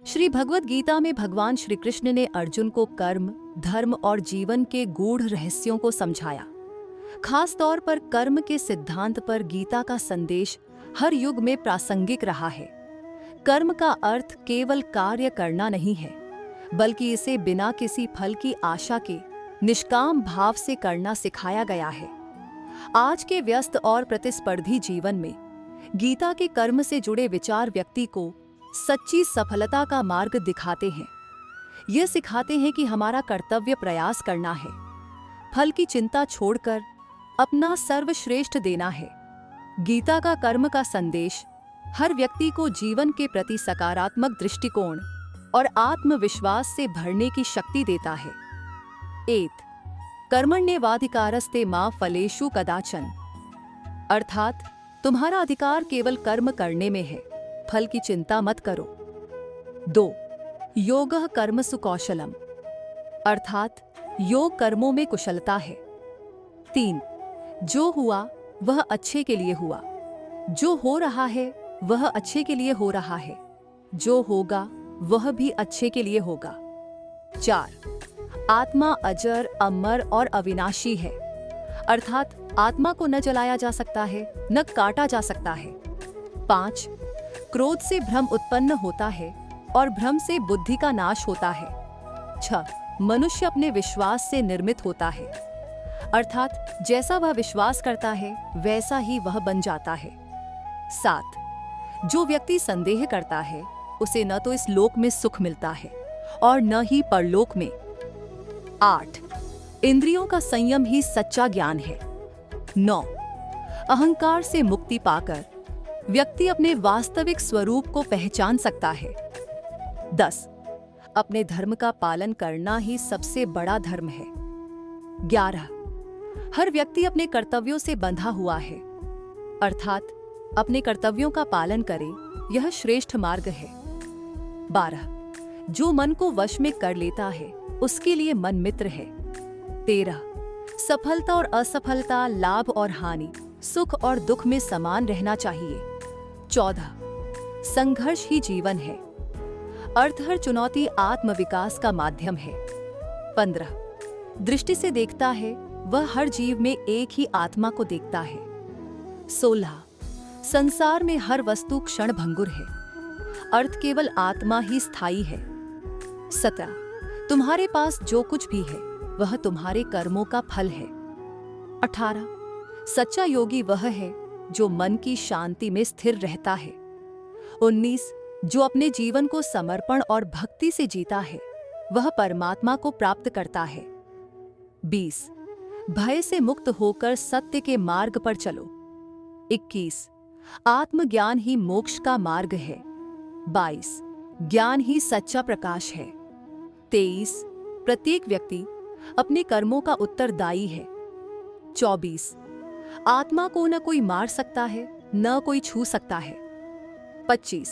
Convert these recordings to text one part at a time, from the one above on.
श्री भगवत गीता में भगवान श्री कृष्ण ने अर्जुन को कर्म, धर्म और जीवन के गूढ़ रहस्यों को समझाया। खास तौर पर कर्म के सिद्धांत पर गीता का संदेश हर युग में प्रासंगिक रहा है। कर्म का अर्थ केवल कार्य करना नहीं है, बल्कि इसे बिना किसी फल की आशा के निष्काम भाव से करना सिखाया गया है। आज के व्यस्त और प्रतिस्पर्धी जीवन में गीता के कर्म से जुड़े विचार व्यक्ति को सच्ची सफलता का मार्ग दिखाते हैं। ये सिखाते हैं कि हमारा कर्तव्य प्रयास करना है, फल की चिंता छोड़कर अपना सर्वश्रेष्ठ देना है। गीता का कर्म का संदेश हर व्यक्ति को जीवन के प्रति सकारात्मक दृष्टिकोण और आत्मविश्वास से भरने की शक्ति देता है। 8 कर्मण्येवाधिकारस्ते मा फलेषु कदाचन, अर्थात तुम्हारा अधिकार केवल कर्म करने में है, फल की चिंता मत करो। 2 योगः कर्मसु कौशलम, अर्थात योग कर्मों में कुशलता है। 3 जो हुआ वह अच्छे के लिए हुआ, जो हो रहा है वह अच्छे के लिए हो रहा है, जो होगा वह भी अच्छे के लिए होगा। 4 आत्मा अजर, अमर और अविनाशी है, अर्थात आत्मा को न जलाया जा सकता है, न काटा जा सकता है। 5 क्रोध से भ्रम उत्पन्न होता है और भ्रम से बुद्धि का नाश होता है। 6 मनुष्य अपने विश्वास से निर्मित होता है, अर्थात जैसा वह विश्वास करता है वैसा ही वह बन जाता है। 7 जो व्यक्ति संदेह करता है उसे न तो इस लोक में सुख मिलता है और न ही परलोक में। 8 इंद्रियों का संयम ही सच्चा ज्ञान है। 9 अहंकार से मुक्ति पाकर व्यक्ति अपने वास्तविक स्वरूप को पहचान सकता है। 10 अपने धर्म का पालन करना ही सबसे बड़ा धर्म है। 11 हर व्यक्ति अपने कर्तव्यों से बंधा हुआ है, अर्थात अपने कर्तव्यों का पालन करे, यह श्रेष्ठ मार्ग है। 12 जो मन को वश में कर लेता है उसके लिए मन मित्र है। 13 सफलता और असफलता, लाभ और हानि, सुख और दुख में समान रहना चाहिए। 14 संघर्ष ही जीवन है, अर्थ हर चुनौती आत्मविकास का माध्यम है। 15 दृष्टि से देखता है वह हर जीव में एक ही आत्मा को देखता है। 16 संसार में हर वस्तु क्षण भंगुर है, अर्थ केवल आत्मा ही स्थायी है। 17 तुम्हारे पास जो कुछ भी है वह तुम्हारे कर्मों का फल है। 18 सच्चा योगी वह है जो मन की शांति में स्थिर रहता है। 19 जो अपने जीवन को समर्पण और भक्ति से जीता है वह परमात्मा को प्राप्त करता है। 20 भय से मुक्त होकर सत्य के मार्ग पर चलो। 21 आत्मज्ञान ही मोक्ष का मार्ग है। 22 ज्ञान ही सच्चा प्रकाश है। 23 प्रत्येक व्यक्ति अपने कर्मों का उत्तरदायी है। 24 आत्मा को न कोई मार सकता है न कोई छू सकता है। 25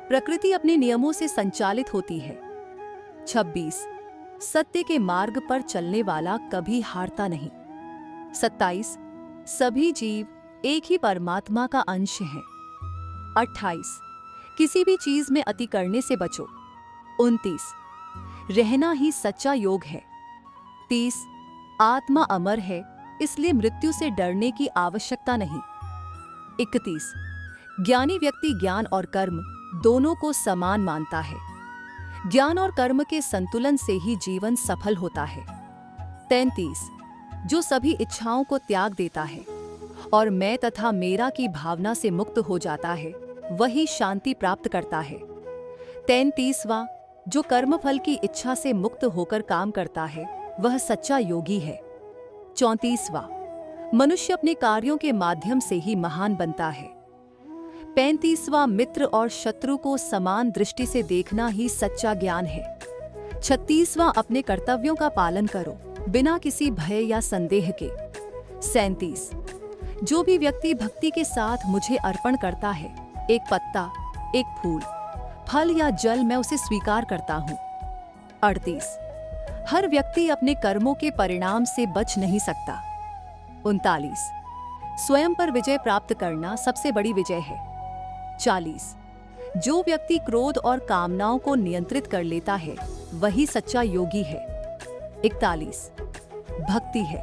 प्रकृति अपने नियमों से संचालित होती है। 26 सत्य के मार्ग पर चलने वाला कभी हारता नहीं। 27 सभी जीव एक ही परमात्मा का अंश हैं। 28 किसी भी चीज में अति करने से बचो। 29 रहना ही सच्चा योग है। 30 आत्मा अमर है, इसलिए मृत्यु से डरने की आवश्यकता नहीं। 31 ज्ञानी व्यक्ति ज्ञान और कर्म दोनों को समान मानता है। ज्ञान और कर्म के संतुलन से ही जीवन सफल होता है। 33 जो सभी इच्छाओं को त्याग देता है और मैं तथा मेरा की भावना से मुक्त हो जाता है वही शांति प्राप्त करता है। 33वां जो कर्मफल की इच्छा से मुक्त होकर काम करता है वह सच्चा योगी है। 34वां मनुष्य अपने कार्यों के माध्यम से ही महान बनता है। 35वां मित्र और शत्रु को समान दृष्टि से देखना ही सच्चा ज्ञान है। 36वां अपने कर्तव्यों का पालन करो बिना किसी भय या संदेह के। 37 जो भी व्यक्ति भक्ति के साथ मुझे अर्पण करता है, एक पत्ता, एक फूल, फल या जल, मैं उसे स्वीकार करता हूँ। 38 हर व्यक्ति अपने कर्मों के परिणाम से बच नहीं सकता। 39 स्वयं पर विजय प्राप्त करना सबसे बड़ी विजय है। 40 जो व्यक्ति क्रोध और कामनाओं को नियंत्रित कर लेता है वही सच्चा योगी है। 41 भक्ति है।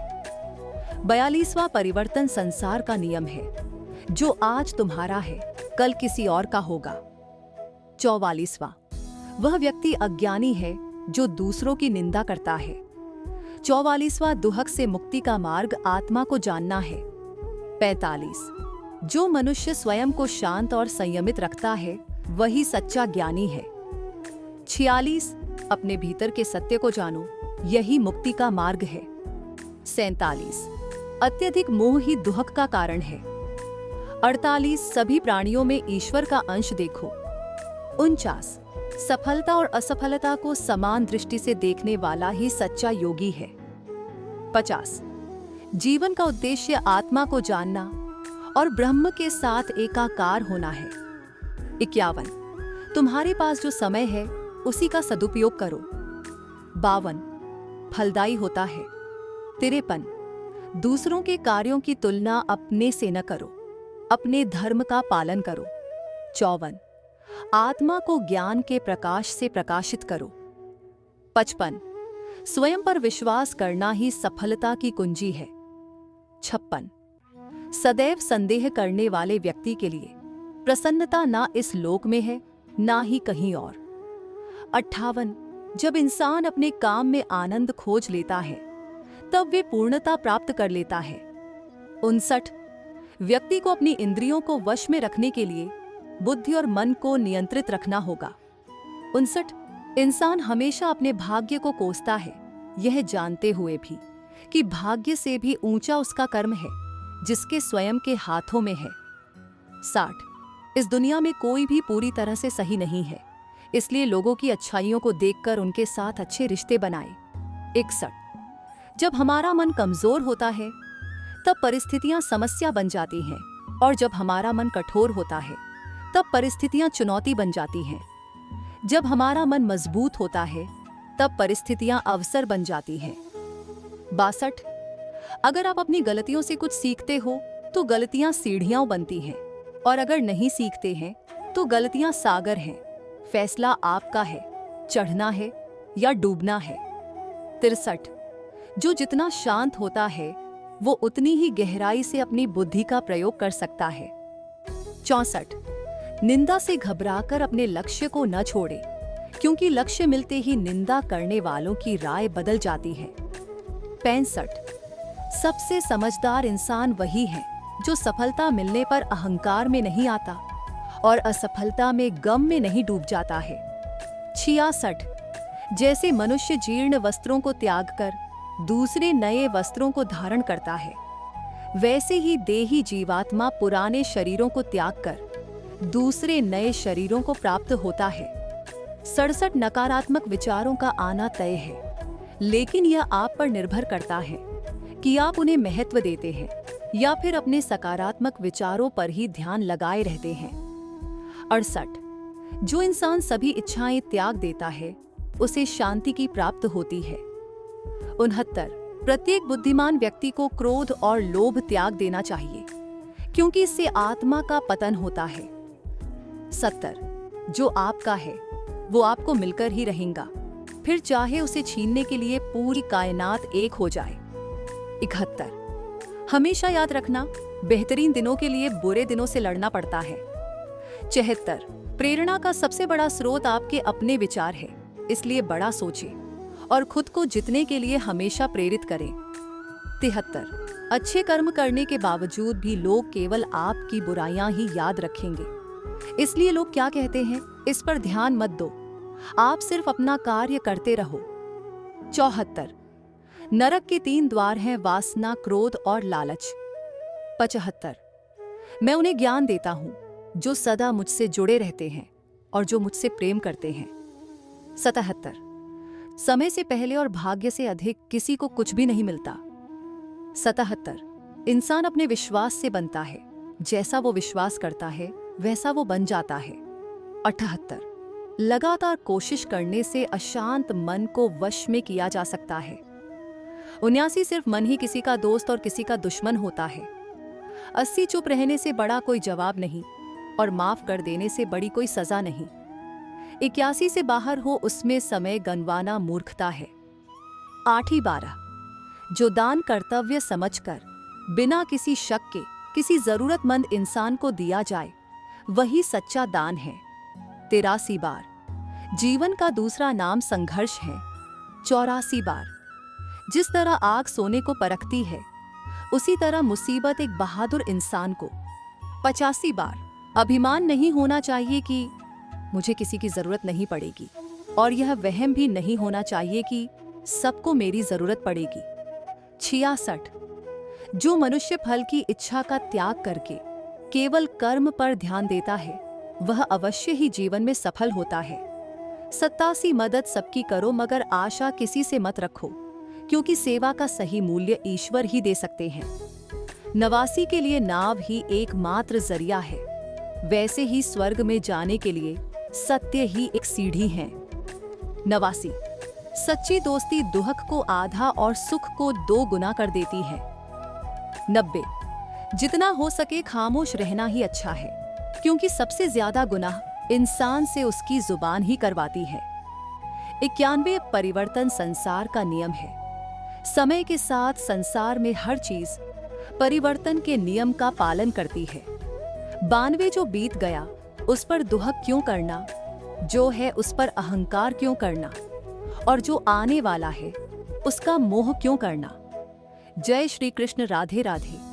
42वां परिवर्तन संसार का नियम है। जो आज तुम्हारा है कल किसी और का होगा। 44वां वह व्यक्ति अज्ञानी है जो दूसरों की निंदा करता है। 44वां दुहक से मुक्ति का मार्ग आत्मा को जानना है। 45 जो मनुष्य स्वयं को शांत और संयमित रखता है वही सच्चा ज्ञानी है। 46 अपने भीतर के सत्य को जानो, यही मुक्ति का मार्ग है। 47 अत्यधिक मोह ही दुहक का कारण है। 48 सभी प्राणियों में ईश्वर का अंश देखो। 49 सफलता और असफलता को समान दृष्टि से देखने वाला ही सच्चा योगी है। 50 जीवन का उद्देश्य आत्मा को जानना और ब्रह्म के साथ एकाकार होना है। 51 तुम्हारे पास जो समय है उसी का सदुपयोग करो। 52 फलदायी होता है। 53 दूसरों के कार्यों की तुलना अपने से न करो, अपने धर्म का पालन करो। 54 आत्मा को ज्ञान के प्रकाश से प्रकाशित करो। 55 स्वयं पर विश्वास करना ही सफलता की कुंजी है। 56 सदैव संदेह करने वाले व्यक्ति के लिए प्रसन्नता ना इस लोक में है ना ही कहीं और। 58 जब इंसान अपने काम में आनंद खोज लेता है तब वे पूर्णता प्राप्त कर लेता है। 59 व्यक्ति को अपनी इंद्रियों को वश में रखने के लिए बुद्धि और मन को नियंत्रित रखना होगा। 59 इंसान हमेशा अपने भाग्य को कोसता है, यह जानते हुए भी कि भाग्य से भी ऊंचा उसका कर्म है जिसके स्वयं के हाथों में है। 60 इस दुनिया में कोई भी पूरी तरह से सही नहीं है, इसलिए लोगों की अच्छाइयों को देखकर उनके साथ अच्छे रिश्ते बनाए। 61 जब हमारा मन कमजोर होता है तब परिस्थितियां समस्या बन जाती हैं, और जब हमारा मन कठोर होता है तब परिस्थितियां चुनौती बन जाती हैं। जब हमारा मन मजबूत होता है तब परिस्थितियां अवसर बन जाती हैं। 62 अगर आप अपनी गलतियों से कुछ सीखते हो तो गलतियां सीढ़ियां बनती हैं, और अगर नहीं सीखते हैं तो गलतियां सागर हैं। फैसला आपका है, चढ़ना है या डूबना है। 63 जो जितना शांत होता है वो उतनी ही गहराई से अपनी बुद्धि का प्रयोग कर सकता है। 64 निंदा से घबराकर अपने लक्ष्य को न छोड़े, क्योंकि लक्ष्य मिलते ही निंदा करने वालों की राय बदल जाती है। 65 सबसे समझदार इंसान वही है जो सफलता मिलने पर अहंकार में नहीं आता और असफलता में गम में नहीं डूब जाता है। 66 जैसे मनुष्य जीर्ण वस्त्रों को त्याग कर दूसरे नए वस्त्रों को धारण करता है, वैसे ही देही जीवात्मा पुराने शरीरों को त्याग कर दूसरे नए शरीरों को प्राप्त होता है। 67 नकारात्मक विचारों का आना तय है, लेकिन यह आप पर निर्भर करता है कि आप उन्हें महत्व देते हैं या फिर अपने सकारात्मक विचारों पर ही ध्यान लगाए रहते हैं। 68 जो इंसान सभी इच्छाएं त्याग देता है उसे शांति की प्राप्त होती है। 69 प्रत्येक बुद्धिमान व्यक्ति को क्रोध और लोभ त्याग देना चाहिए, क्योंकि इससे आत्मा का पतन होता है। 70 जो आपका है वो आपको मिलकर ही रहेगा, फिर चाहे उसे छीनने के लिए पूरी कायनात एक हो जाए। 71 हमेशा याद रखना, बेहतरीन दिनों के लिए बुरे दिनों से लड़ना पड़ता है। 74 प्रेरणा का सबसे बड़ा स्रोत आपके अपने विचार है, इसलिए बड़ा सोचें और खुद को जीतने के लिए हमेशा प्रेरित करें। 73 अच्छे कर्म करने के बावजूद भी लोग केवल आपकी बुराइयां ही याद रखेंगे, इसलिए लोग क्या कहते हैं इस पर ध्यान मत दो, आप सिर्फ अपना कार्य करते रहो। 74 नरक के 3 द्वार हैं, वासना, क्रोध और लालच। 75 मैं उन्हें ज्ञान देता हूं जो सदा मुझसे जुड़े रहते हैं और जो मुझसे प्रेम करते हैं। 77 समय से पहले और भाग्य से अधिक किसी को कुछ भी नहीं मिलता। 77 इंसान अपने विश्वास से बनता है, जैसा वो विश्वास करता है वैसा वो बन जाता है। 78 लगातार कोशिश करने से अशांत मन को वश में किया जा सकता है। 79 सिर्फ मन ही किसी का दोस्त और किसी का दुश्मन होता है। 80 चुप रहने से बड़ा कोई जवाब नहीं। और माफ कर देने से बड़ी कोई सजा नहीं। 81 से बाहर हो उसमें समय गंवाना मूर्खता है। 8-12 जो दान कर्तव्य समझकर बिना किसी शक के किसी जरूरतमंद इंसान को दिया जाए वही सच्चा दान है। 83 जीवन का दूसरा नाम संघर्ष है। 84 जिस तरह आग सोने को परखती है उसी तरह मुसीबत एक बहादुर इंसान को। 85 अभिमान नहीं होना चाहिए कि मुझे किसी की जरूरत नहीं पड़ेगी, और यह वहम भी नहीं होना चाहिए कि सबको मेरी जरूरत पड़ेगी। 66 जो मनुष्य फल की इच्छा का त्याग करके केवल कर्म पर ध्यान देता है वह अवश्य ही जीवन में सफल होता है। 87 मदद सबकी करो मगर आशा किसी से मत रखो, क्योंकि सेवा का सही मूल्य ईश्वर ही दे सकते हैं। 89 के लिए नाव ही एकमात्र जरिया है, वैसे ही स्वर्ग में जाने के लिए सत्य ही एक सीढ़ी है। 89 सच्ची दोस्ती दुख को आधा और सुख को 2 गुना कर देती है। 90 जितना हो सके खामोश रहना ही अच्छा है, क्योंकि सबसे ज्यादा गुनाह इंसान से उसकी जुबान ही करवाती है। 91 परिवर्तन संसार का नियम है। समय के साथ संसार में हर चीज परिवर्तन के नियम का पालन करती है। 92 जो बीत गया उस पर दुहक क्यों करना, जो है उस पर अहंकार क्यों करना, और जो आने वाला है उसका मोह क्यों करना। जय श्री कृष्ण। राधे राधे।